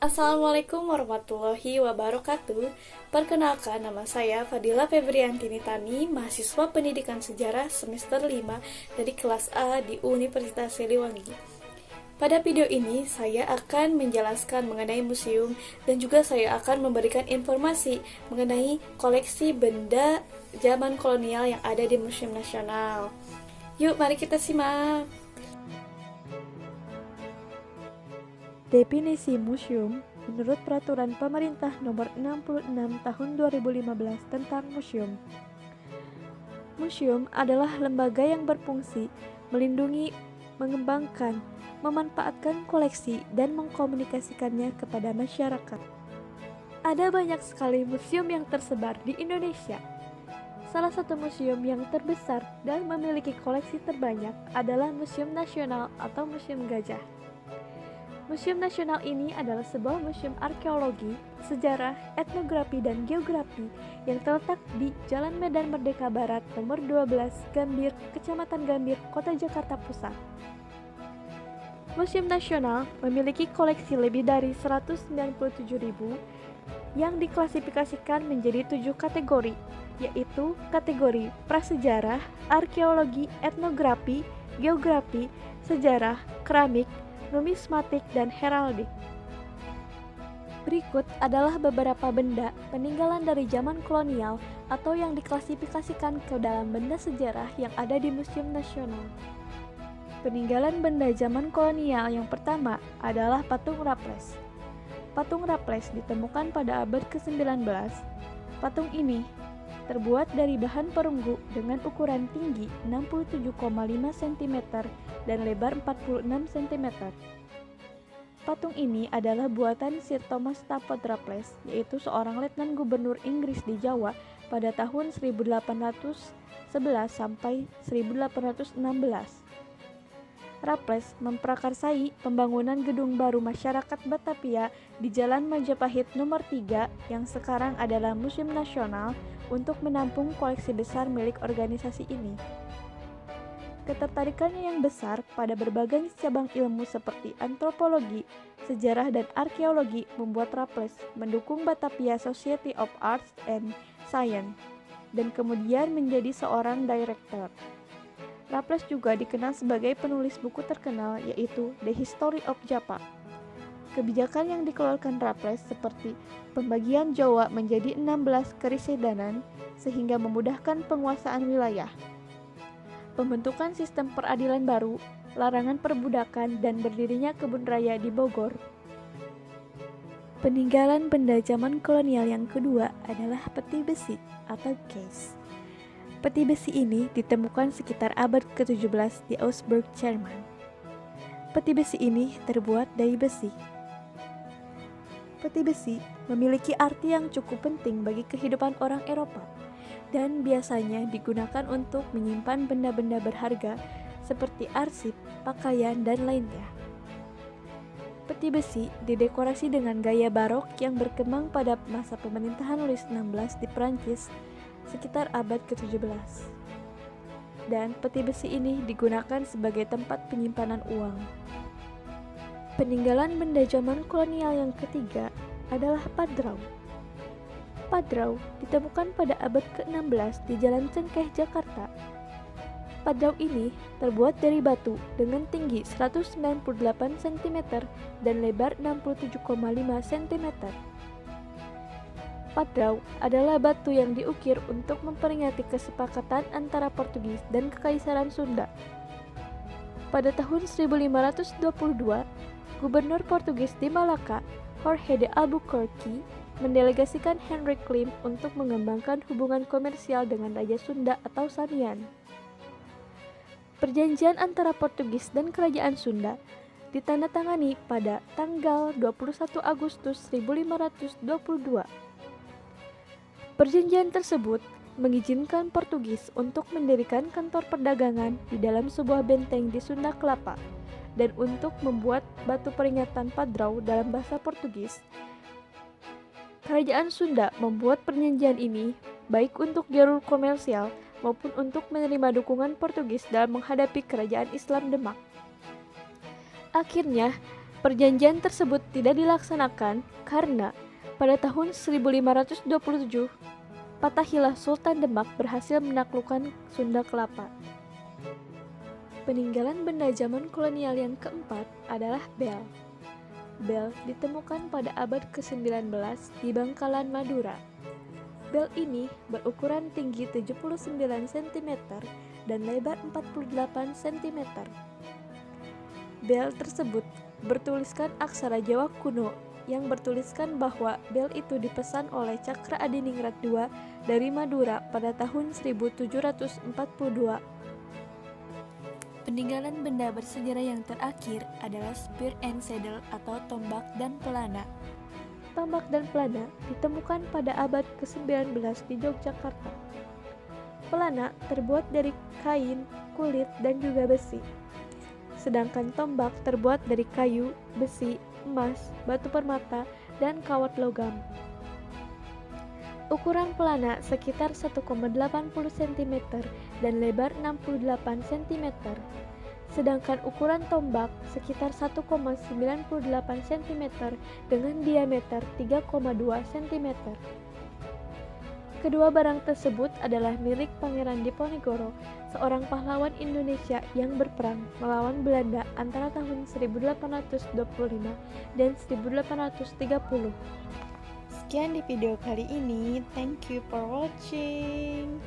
Assalamualaikum warahmatullahi wabarakatuh. Perkenalkan, nama saya Fadila Febriantini Tani, mahasiswa Pendidikan Sejarah semester 5 dari kelas A di Universitas Siliwangi. Pada video ini, saya akan menjelaskan mengenai museum dan juga saya akan memberikan informasi mengenai koleksi benda zaman kolonial yang ada di Museum Nasional. Yuk, mari kita simak. Definisi museum menurut Peraturan Pemerintah Nomor 66 Tahun 2015 tentang museum. Museum adalah lembaga yang berfungsi melindungi, mengembangkan, memanfaatkan koleksi, dan mengkomunikasikannya kepada masyarakat. Ada banyak sekali museum yang tersebar di Indonesia. Salah satu museum yang terbesar dan memiliki koleksi terbanyak adalah Museum Nasional atau Museum Gajah. Museum Nasional ini adalah sebuah museum arkeologi, sejarah, etnografi, dan geografi yang terletak di Jalan Medan Merdeka Barat nomor 12, Gambir, Kecamatan Gambir, Kota Jakarta Pusat. Museum Nasional memiliki koleksi lebih dari 197.000 yang diklasifikasikan menjadi 7 kategori, yaitu kategori prasejarah, arkeologi, etnografi, geografi, sejarah, keramik, numismatik, dan heraldik. Berikut adalah beberapa benda peninggalan dari zaman kolonial atau yang diklasifikasikan ke dalam benda sejarah yang ada di Museum Nasional. Peninggalan benda zaman kolonial yang pertama adalah patung Raffles. Patung Raffles ditemukan pada abad ke-19. Patung ini terbuat dari bahan perunggu dengan ukuran tinggi 67,5 cm dan lebar 46 cm. Patung ini adalah buatan Sir Thomas Stafford Raffles, yaitu seorang letnan gubernur Inggris di Jawa pada tahun 1811 sampai 1816. Raffles memprakarsai pembangunan gedung baru masyarakat Batavia di Jalan Majapahit nomor 3 yang sekarang adalah Museum Nasional untuk menampung koleksi besar milik organisasi ini. Ketertarikannya yang besar pada berbagai cabang ilmu seperti antropologi, sejarah, dan arkeologi membuat Raffles mendukung Batavia Society of Arts and Science dan kemudian menjadi seorang direktur. Raffles juga dikenal sebagai penulis buku terkenal yaitu The History of Java. Kebijakan yang dikeluarkan Raffles seperti pembagian Jawa menjadi 16 kerisidenan sehingga memudahkan penguasaan wilayah, pembentukan sistem peradilan baru, larangan perbudakan, dan berdirinya kebun raya di Bogor. Peninggalan benda zaman kolonial yang kedua adalah peti besi atau case. Peti besi ini ditemukan sekitar abad ke-17 di Augsburg, Jerman. Peti besi ini terbuat dari besi. Peti besi memiliki arti yang cukup penting bagi kehidupan orang Eropa dan biasanya digunakan untuk menyimpan benda-benda berharga seperti arsip, pakaian, dan lainnya. Peti besi didekorasi dengan gaya barok yang berkembang pada masa pemerintahan Louis XVI di Prancis sekitar abad ke-17. Dan peti besi ini digunakan sebagai tempat penyimpanan uang. Peninggalan benda zaman kolonial yang ketiga adalah padrau. Padrau ditemukan pada abad ke-16 di Jalan Cengkeh, Jakarta. Padrau ini terbuat dari batu dengan tinggi 198 cm dan lebar 67,5 cm. Padrau adalah batu yang diukir untuk memperingati kesepakatan antara Portugis dan Kekaisaran Sunda. Pada tahun 1522, Gubernur Portugis di Malaka, Jorge de Albuquerque, mendelegasikan Hendrik Klim untuk mengembangkan hubungan komersial dengan Raja Sunda atau Sanian. Perjanjian antara Portugis dan Kerajaan Sunda ditandatangani pada tanggal 21 Agustus 1522. Perjanjian tersebut mengizinkan Portugis untuk mendirikan kantor perdagangan di dalam sebuah benteng di Sunda Kelapa dan untuk membuat batu peringatan padrau dalam bahasa Portugis. Kerajaan Sunda membuat perjanjian ini baik untuk jalur komersial maupun untuk menerima dukungan Portugis dalam menghadapi kerajaan Islam Demak. Akhirnya, Perjanjian tersebut tidak dilaksanakan karena pada tahun 1527, Fathaillah Sultan Demak berhasil menaklukkan Sunda Kelapa. Peninggalan benda zaman kolonial yang keempat adalah bel. Bel ditemukan pada abad ke-19 di Bangkalan, Madura. Bel ini berukuran tinggi 79 cm dan lebar 48 cm. Bel tersebut bertuliskan aksara Jawa kuno yang bertuliskan bahwa bel itu dipesan oleh Cakra Adiningrat II dari Madura pada tahun 1742. Peninggalan benda bersejarah yang terakhir adalah spear and saddle atau tombak dan pelana. Tombak dan pelana ditemukan pada abad ke-19 di Yogyakarta. Pelana terbuat dari kain, kulit, dan juga besi. Sedangkan tombak terbuat dari kayu, besi, emas, batu permata, dan kawat logam. Ukuran pelana sekitar 1,80 cm dan lebar 68 cm. Sedangkan ukuran tombak sekitar 1,98 cm dengan diameter 3,2 cm. Kedua barang tersebut adalah milik Pangeran Diponegoro, seorang pahlawan Indonesia yang berperang melawan Belanda antara tahun 1825 dan 1830. Sekian di video kali ini. Thank you for watching.